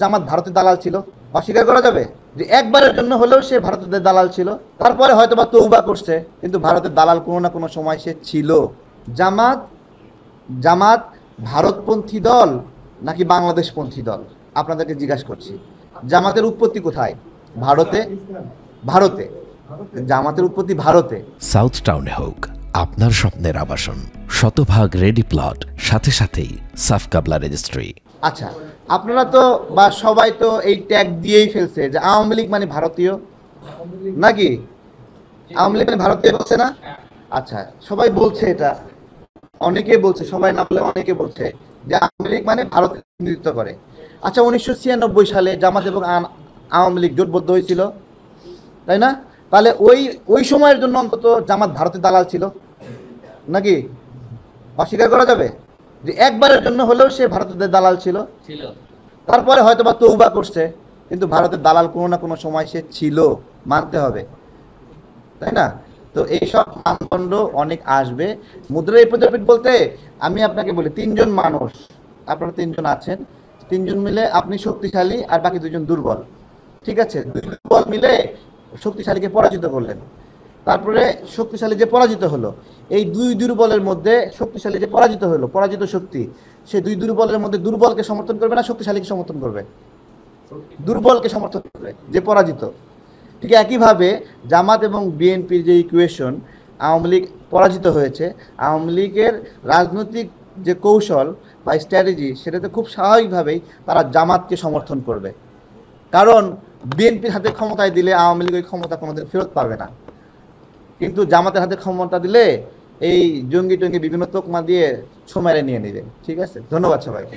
জামাত ভারতের দালাল ছিল? অস্বীকার করা যাবে যে একবারের জন্য হলেও সে ভারতের দালাল ছিল? তারপরে হয়তো বা তৌবা করছে, কিন্তু ভারতের দালাল কোনো না কোনো সময় সে ছিল। জামাত জামাত ভারতপন্থী দল নাকি বাংলাদেশপন্থী দল? আপনাদেরকে জিজ্ঞাসা করছি। জামাতের উৎপত্তি কোথায়? ভারতে। ভারতে জামাতের উৎপত্তি ভারতে। সাউথ টাউনে হোক আপনার স্বপ্নের আবাসন, শতভাগ রেডি প্লট, সাথে সাথেই সাফ কাবলা রেজিস্ট্রি। আচ্ছা, আপনারা তো বা সবাই তো এই ট্যাগ দিয়েই ফেলছে যে আওয়ামী লীগ মানে ভারতীয়, নাকি? আওয়ামী লীগ মানে ভারতীয় বলছে না? আচ্ছা, সবাই বলছে এটা, অনেকে বলছে, সবাই না বলে অনেকে বলছে যে আওয়ামী লীগ মানে ভারতের প্রতিনিধিত্ব করে। আচ্ছা, 1996 সালে জামাত এবং আওয়ামী লীগ জোটবদ্ধ হয়েছিল, তাই না? তাহলে ওই ওই সময়ের জন্য অন্তত জামাত ভারতের দালাল ছিল, নাকি? অস্বীকার করা যাবে যে একবারের জন্য হলেও সে ভারতের দালাল ছিল? তারপরে হয়তো বা তৌবা করছে, কিন্তু ভারতের দালাল কোনো না কোনো সময় সে ছিল, মানতে হবে, তাই না? তো এইসব মানদণ্ড অনেক আসবে। মুদ্রার প্রতিপিট বলতে আমি আপনাকে বলি, তিনজন মানুষ, আপনারা তিনজন আছেন, তিনজন মিলে আপনি শক্তিশালী আর বাকি দুজন দুর্বল, ঠিক আছে? দুর্বল মিলে শক্তিশালীকে পরাজিত করলেন, তারপরে শক্তিশালী যে পরাজিত হলো, এই দুই দুর্বলের মধ্যে শক্তিশালী যে পরাজিত হলো, পরাজিত শক্তি, সেই দুই দুর্বলের মধ্যে দুর্বলকে সমর্থন করবে না শক্তিশালীকে সমর্থন করবে? দুর্বলকে সমর্থন করবে, যে পরাজিত। ঠিক একইভাবে জামাত এবং বিএনপির যে ইকুয়েশন, আওয়ামী লীগ পরাজিত হয়েছে, আওয়ামী লীগের রাজনৈতিক যে কৌশল বা স্ট্র্যাটেজি, সেটাতে খুব স্বাভাবিকভাবেই তারা জামাতকে সমর্থন করবে, কারণ বিএনপির হাতে ক্ষমতায় দিলে আওয়ামী লীগ ওই ক্ষমতা কোনোদিন ফেরত পাবে না, কিন্তু জামাতের হাতে ক্ষমতা দিলে এই জঙ্গি টঙ্গি বিভিন্ন তোকমা দিয়ে ছো মেরে নিয়ে নেবে। ঠিক আছে, ধন্যবাদ সবাইকে।